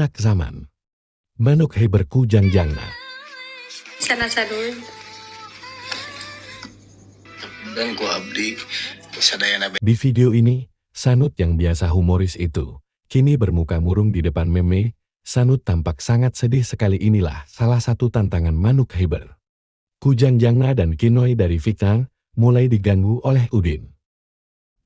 anak zaman. Manuk Heber Kujangjangna. Sana sadul. Dan ku abdi sadayana. Di video ini, Sanut yang biasa humoris itu, kini bermuka murung di depan meme. Sanut tampak sangat sedih sekali. Inilah salah satu tantangan Manuk Heber Kujangjangna dan Kinoy dari Vietnam mulai diganggu oleh Udin.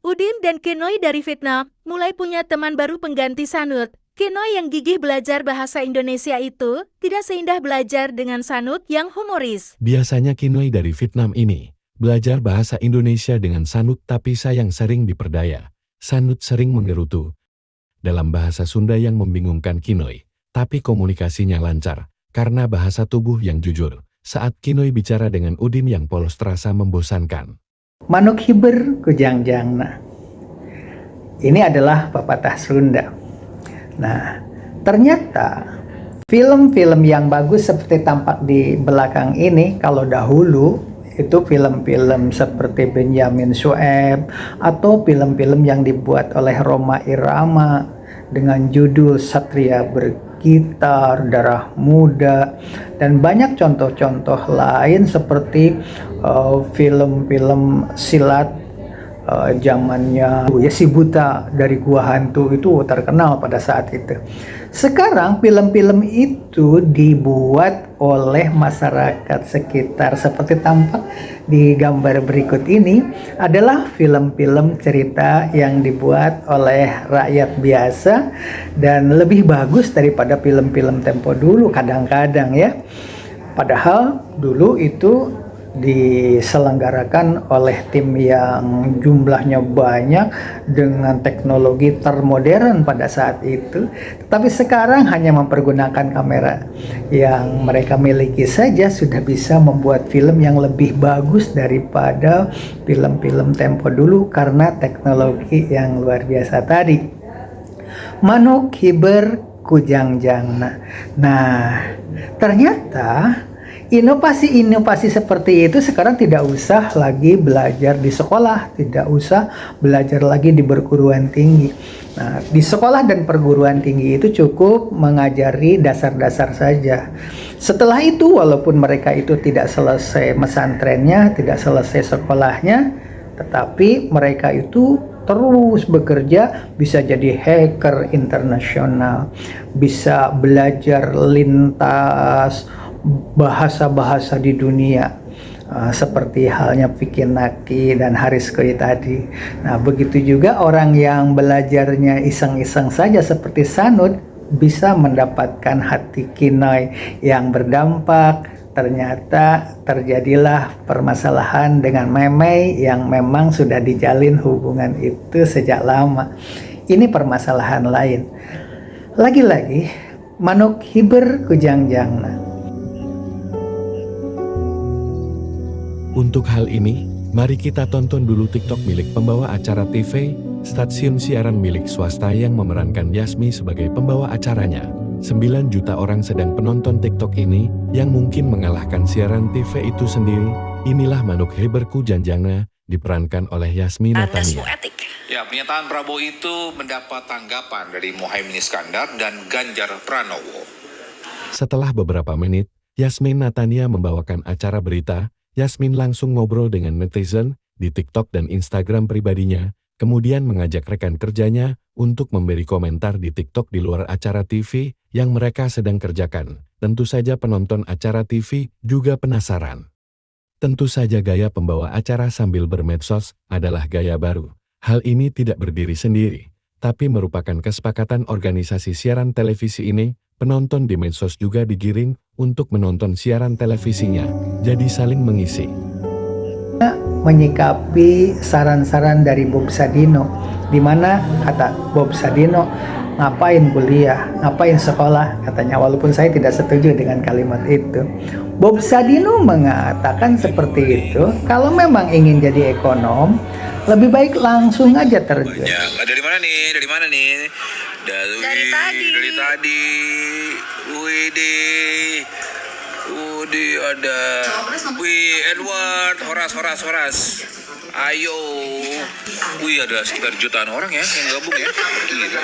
Udin dan Kinoy dari Vietnam mulai punya teman baru pengganti Sanut. Kinoy yang gigih belajar bahasa Indonesia itu tidak seindah belajar dengan Sanut yang humoris. Biasanya Kinoy dari Vietnam ini belajar bahasa Indonesia dengan Sanut, tapi sayang sering diperdaya. Sanut sering menggerutu dalam bahasa Sunda yang membingungkan Kinoy, tapi komunikasinya lancar karena bahasa tubuh yang jujur. Saat Kinoy bicara dengan Udin yang polos terasa membosankan. Manuk Heber Kujangjangna. Ini adalah pepatah Sunda. Nah, ternyata film-film yang bagus seperti tampak di belakang ini, kalau dahulu itu film-film seperti Benyamin Sueb atau film-film yang dibuat oleh Rhoma Irama dengan judul Satria Bergitar, Darah Muda, dan banyak contoh-contoh lain seperti film-film silat zamannya Si Buta dari Gua Hantu itu terkenal pada saat itu. Sekarang film-film itu dibuat oleh masyarakat sekitar seperti tampak di gambar berikut ini adalah film-film cerita yang dibuat oleh rakyat biasa dan lebih bagus daripada film-film tempo dulu kadang-kadang ya. Padahal dulu itu diselenggarakan oleh tim yang jumlahnya banyak dengan teknologi termodern pada saat itu, tetapi sekarang hanya mempergunakan kamera yang mereka miliki saja sudah bisa membuat film yang lebih bagus daripada film-film tempo dulu karena teknologi yang luar biasa tadi. Manuk Heber Kujangjangna. Nah, ternyata inovasi-inovasi seperti itu sekarang tidak usah lagi belajar di sekolah, tidak usah belajar lagi di perguruan tinggi. Nah, di sekolah dan perguruan tinggi itu cukup mengajari dasar-dasar saja. Setelah itu, walaupun mereka itu tidak selesai pesantrennya, tidak selesai sekolahnya, tetapi mereka itu terus bekerja, bisa jadi hacker internasional, bisa belajar lintas bahasa-bahasa di dunia seperti halnya Vicky Naki dan Haris Koi tadi. Nah, begitu juga orang yang belajarnya iseng-iseng saja seperti Sanut bisa mendapatkan hati Kinoy yang berdampak. Ternyata terjadilah permasalahan dengan Memei yang memang sudah dijalin hubungan itu sejak lama. Ini permasalahan lain. Lagi-lagi Manuk Heber Kujangjangna. Untuk hal ini, mari kita tonton dulu TikTok milik pembawa acara TV, stasiun siaran milik swasta yang memerankan Yasmi sebagai pembawa acaranya. 9 juta orang sedang penonton TikTok ini, yang mungkin mengalahkan siaran TV itu sendiri. Inilah Manuk Heber Kujangjangna, diperankan oleh Yasmi Natania. Ya, pernyataan Prabowo itu mendapat tanggapan dari Muhaimin Iskandar dan Ganjar Pranowo. Setelah beberapa menit, Yasmin Natania membawakan acara berita. Yasmin langsung ngobrol dengan netizen di TikTok dan Instagram pribadinya, kemudian mengajak rekan kerjanya untuk memberi komentar di TikTok di luar acara TV yang mereka sedang kerjakan. Tentu saja penonton acara TV juga penasaran. Tentu saja gaya pembawa acara sambil bermedsos adalah gaya baru. Hal ini tidak berdiri sendiri, tapi merupakan kesepakatan organisasi siaran televisi ini. Penonton di medsos juga digiring untuk menonton siaran televisinya, jadi saling mengisi. Menyikapi saran-saran dari Bob Sadino, di mana kata Bob Sadino, ngapain kuliah, ngapain sekolah, katanya, walaupun saya tidak setuju dengan kalimat itu. Bob Sadino mengatakan seperti itu, kalau memang ingin jadi ekonom, lebih baik langsung aja terjun. Dari mana nih? Dari mana nih? Dari tadi. Dari tadi. Widi ada. Edward, Horas. Ayo. Wih, ada sekitar jutaan orang ya yang gabung ya. Gila ya.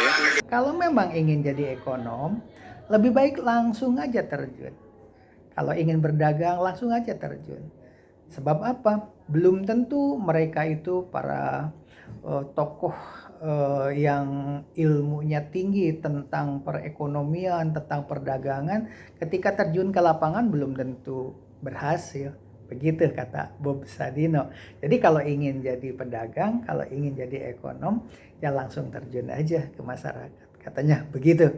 Kalau memang ingin jadi ekonom, lebih baik langsung aja terjun. Kalau ingin berdagang, langsung aja terjun. Sebab apa? Belum tentu mereka itu para tokoh yang ilmunya tinggi tentang perekonomian, tentang perdagangan. Ketika terjun ke lapangan belum tentu berhasil. Begitu kata Bob Sadino. Jadi kalau ingin jadi pedagang, kalau ingin jadi ekonom, ya langsung terjun aja ke masyarakat. Katanya begitu.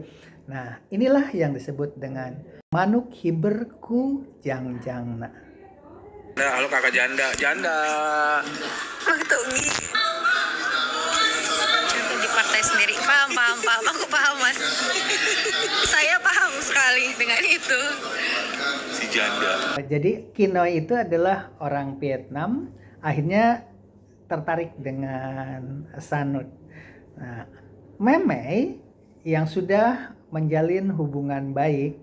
Nah, inilah yang disebut dengan manuk hiberku jangjangna. Nah, halo kakak janda. Waktu di partai sendiri. Paham. Aku paham, Mas. Saya paham sekali dengan itu. Si janda. Jadi Kinoy itu adalah orang Vietnam, akhirnya tertarik dengan Sanut. Nah, Memei yang sudah menjalin hubungan baik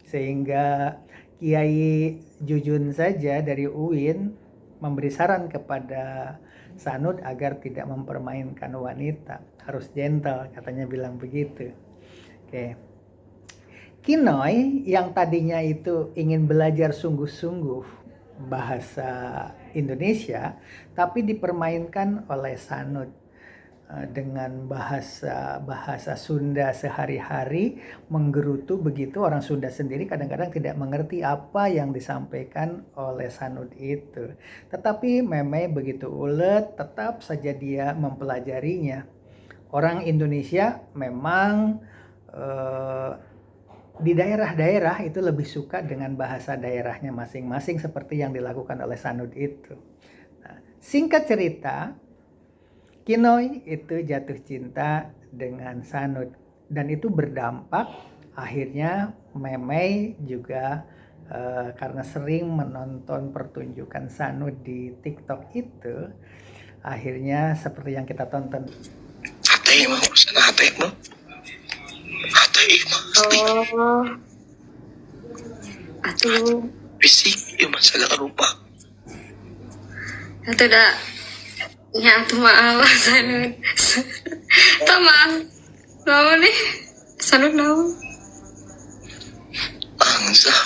sehingga Kiai Jujun saja dari UIN memberi saran kepada Sanut agar tidak mempermainkan wanita, harus gentle, katanya bilang begitu. Oke. Kinoy yang tadinya itu ingin belajar sungguh-sungguh bahasa Indonesia, tapi dipermainkan oleh Sanut dengan bahasa Sunda sehari-hari, menggerutu begitu. Orang Sunda sendiri kadang-kadang tidak mengerti apa yang disampaikan oleh Sanut itu. Tetapi Memei begitu ulet, tetap saja dia mempelajarinya. Orang Indonesia memang di daerah-daerah itu lebih suka dengan bahasa daerahnya masing-masing seperti yang dilakukan oleh Sanut itu. Nah, singkat cerita, Kinoy itu jatuh cinta dengan Sanut dan itu berdampak akhirnya Memei juga karena sering menonton pertunjukan Sanut di TikTok itu, akhirnya seperti yang kita tonton. Hati mo, sana hati mo. Hati mo. Oh. Atuh. Fisik, yung masagak rupa. Atuh dah. Ya, atuh maaf, Sanut. Tak maaf. Naon nih? Sanut naon? Angsa.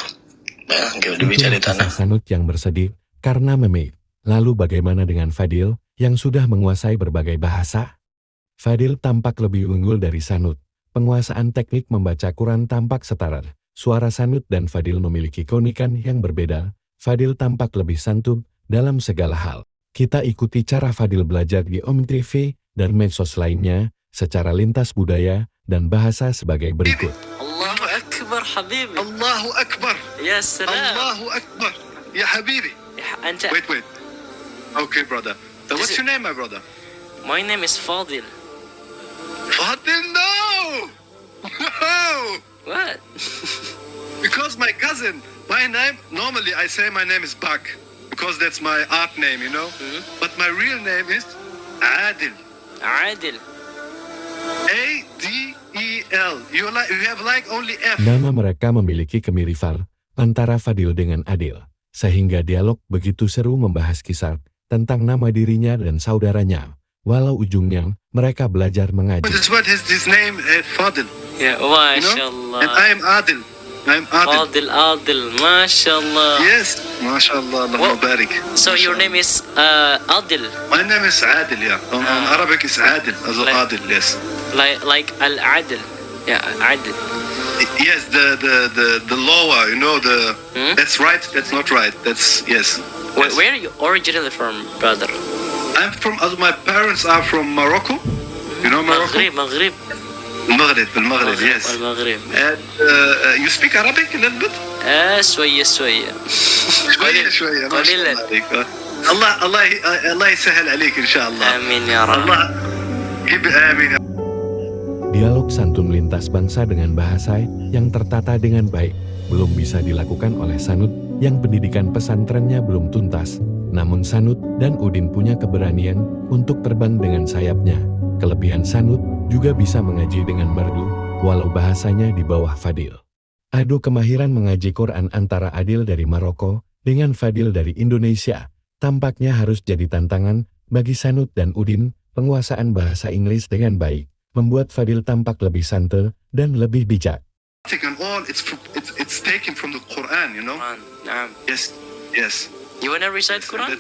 Bayang, gak udah Itulah bicara di kisah tanah. Sanut yang bersedih karena Memei. Lalu bagaimana dengan Fadil yang sudah menguasai berbagai bahasa? Fadil tampak lebih unggul dari Sanut. Penguasaan teknik membaca Quran tampak setara. Suara Sanut dan Fadil memiliki keunikan yang berbeda. Fadil tampak lebih santun dalam segala hal. Kita ikuti cara Fadil belajar di Om TV dan medsos lainnya secara lintas budaya dan bahasa sebagai berikut. الله أكبر حبيبي الله أكبر يا سلام الله أكبر يا حبيبي أنت wait okay brother what's your name my brother My name is فاضل Fadil no What? because my cousin my name normally I say my name is Bak because that's my art name you know but my real name is Adil عادل A-D-E-L you have like only F Nama mereka memiliki kemiripan antara Fadil dengan Adil, sehingga dialog begitu seru membahas kisah tentang nama dirinya dan saudaranya. Walau ujungnya mereka belajar mengaji. this one has his name Fadil يا ما you know شاء and الله I am Adil فاضل عادل ما شاء الله yes ما شاء الله اللهم بارك So your name is عادل My name is Adil, yeah. On Arabic is Adil, as Like- Adil, yes. like العدل يا عادل Yes, the lower, you know, Hmm? that's right, that's not right, that's, yes. Yes. Where are you originally from, brother? I'm from, my parents are from Morocco, you know Morocco? مغرب Maghrib, yes. المغرب And you speak Arabic a little bit? شوية شوية ما شاء قليلا. الله عليك. الله يسهل عليك إن شاء الله. آمين يا رب الله آمين. Dialog santun lintas bangsa dengan bahasa yang tertata dengan baik belum bisa dilakukan oleh Sanut yang pendidikan pesantrennya belum tuntas. Namun Sanut dan Udin punya keberanian untuk terbang dengan sayapnya. Kelebihan Sanut juga bisa mengaji dengan merdu, walau bahasanya di bawah Fadil. Adu kemahiran mengaji Quran antara Adil dari Maroko dengan Fadil dari Indonesia tampaknya harus jadi tantangan Bagi Sanut dan Udin, penguasaan bahasa Inggris dengan baik membuat Fadil tampak lebih santai dan lebih bijak. And all it's taken from the Quran, you know. Quran. Naam. Yes, yes. You wanna recite Quran?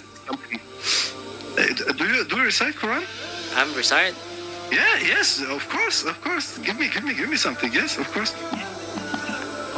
Do you recite Quran? I'm recite. Yeah, yes, of course. Give me something. Yes, of course.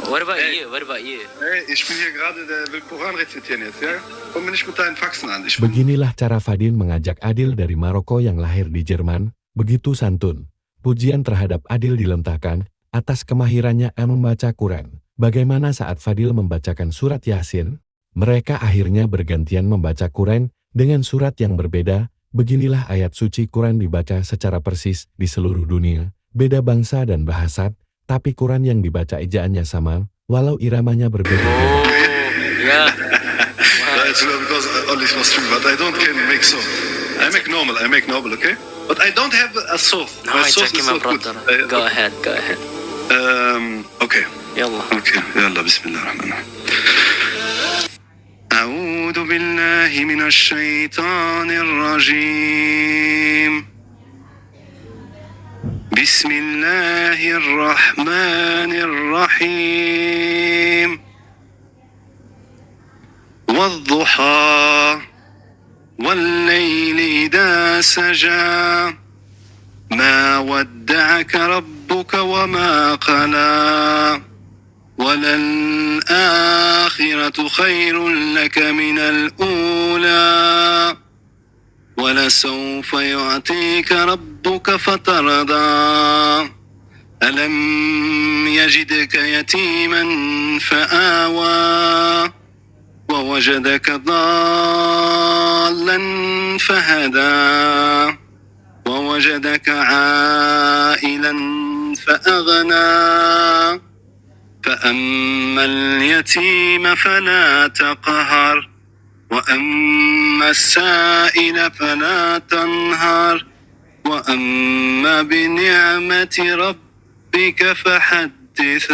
What about Hey. you? What about you? Hey, ich bin hier gerade, der will Koran rezitieren jetzt, ja? Komm mir nicht mit deinen Faxen an. Ich bin Beginilah cara Fadil mengajak Adil dari Maroko yang lahir di Jerman, begitu santun. Pujian terhadap Adil dilontarkan atas kemahirannya membaca Quran. Bagaimana saat Fadil membacakan surat Yasin? Mereka akhirnya bergantian membaca Quran dengan surat yang berbeda. Beginilah ayat suci Quran dibaca secara persis di seluruh dunia. Beda bangsa dan bahasa, tapi Quran yang dibaca ejaannya sama, walau iramanya berbeda-beda. Yeah. That's because only was true, but I don't can make so. I make normal, okay? But I don't have a sauce. No, My it's sauce okay, is my not good. brother. Go ahead. Okay. Yalla. Okay. يلا بسم الله الرحمن الرحيم. أعوذ بالله من الشيطان الرجيم. بسم الله الرحمن الرحيم. والضحى والليل إذا سجى ما ودعك ربك وما قلى وللآخرة خير لك من الأولى ولسوف يعطيك ربك فترضى ألم يجدك يتيما فآوى ووجدك ضالا فهدى ووجدك عائلا فأغنى فأما اليتيم فلا تقهر وأما السائل فلا تنهر وأما بنعمة ربك فحدث.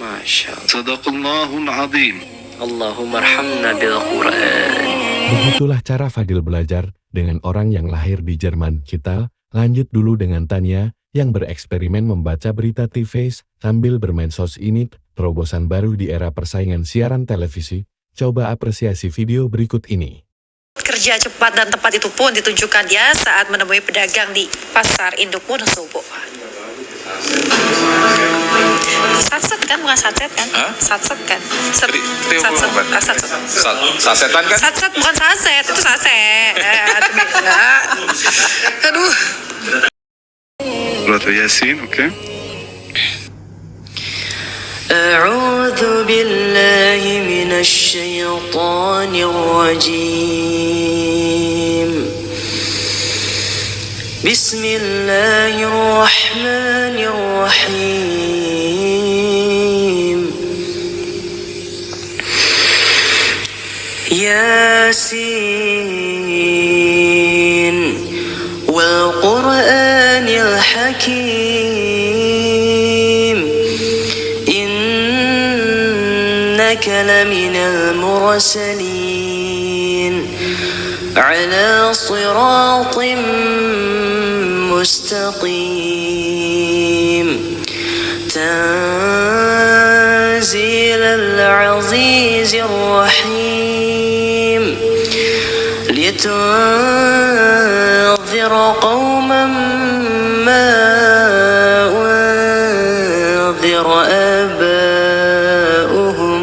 Masya Allah. صدق الله العظيم. Allahumma arhamna bil Quran. Begitulah cara Fadil belajar dengan orang yang lahir di Jerman. Kita lanjut dulu dengan Tania yang bereksperimen membaca berita TV sambil bermedsos. Ini terobosan baru di era persaingan siaran televisi. Coba apresiasi video berikut ini. Kerja cepat dan tepat itu pun ditunjukkan dia saat menemui pedagang di pasar induk Wonosobo. Satset kan, bukan satset kan? Satset kan? Satset. Sasetan kan? Satset bukan saset, itu saset. Beda. Aduh. Surat Yasin, okay? أعوذ بالله من الشيطان الرجيم بسم الله الرحمن الرحيم ياسين والقرآن الحكيم إنك لمن المرسلين على صراط مستقيم تنزيل العزيز الرحيم لتنذر قوما ما أنذر آباؤهم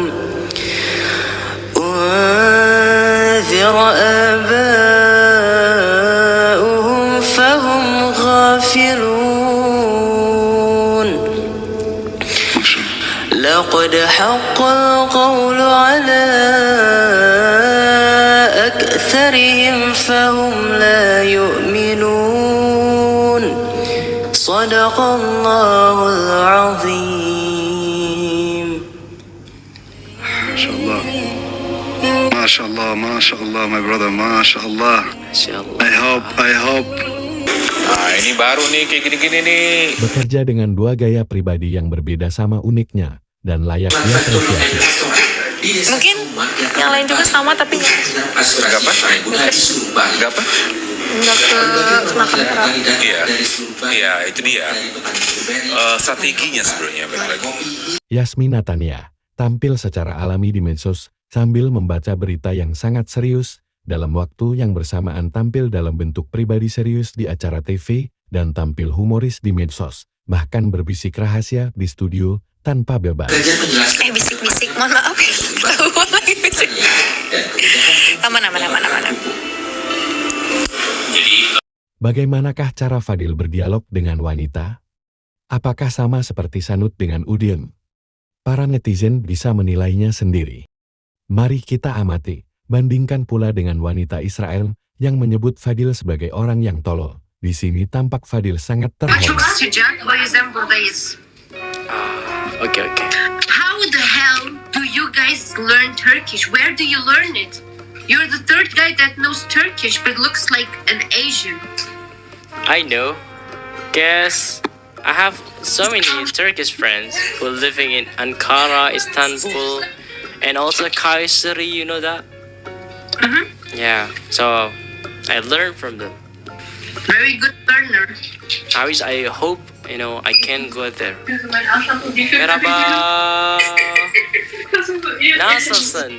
فهم غافلون لقد حق القول على أكثرهم فهم لا يؤمنون صدق الله العظيم. MashaAllah, my brother, MashaAllah. I hope. Nah, ini baru nih, kayak gini-gini nih. Bekerja dengan dua gaya pribadi yang berbeda sama uniknya dan layak diapresiasi. Mungkin yang lain juga sama tapi nggak Nggak apa? Nggak apa? ke makan berat. Iya, itu dia. Strateginya sebenarnya balik lagi. Yasmin Natania tampil secara alami di medsos sambil membaca berita yang sangat serius, dalam waktu yang bersamaan tampil dalam bentuk pribadi serius di acara TV dan tampil humoris di medsos, bahkan berbisik rahasia di studio tanpa beban. Bisik-bisik, mohon maaf. Tahu lagi bisik. Aman. Bagaimanakah cara Fadil berdialog dengan wanita? Apakah sama seperti Sanut dengan Udin? Para netizen bisa menilainya sendiri. Mari kita amati, bandingkan pula dengan wanita Israel yang menyebut Fadil sebagai orang yang tolol. Di sini tampak Fadil sangat terhormat. Sıcak, o yüzden buradayız. Okay. How the hell do you guys learn Turkish? Where do you learn it? You're the third guy that knows Turkish but looks like an Asian. I know, guess I have so many Turkish friends who are living in Ankara, Istanbul, and also Kayseri, you know that? Yeah, so I learned from them. Very good learner. I hope, I can go there. Merhaba. Nasılsın?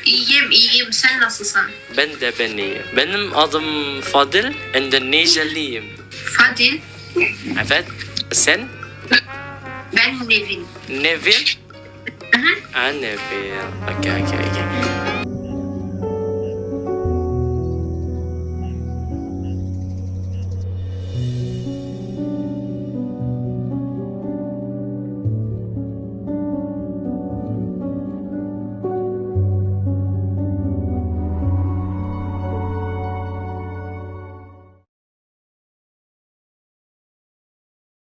İyiyim. Sen nasılsın? Ben de iyiyim. Benim adım Fadil, Endonezyalıyım. Fadil. Evet, sen? Ben Nevin. Nevin? Nevin. Okay.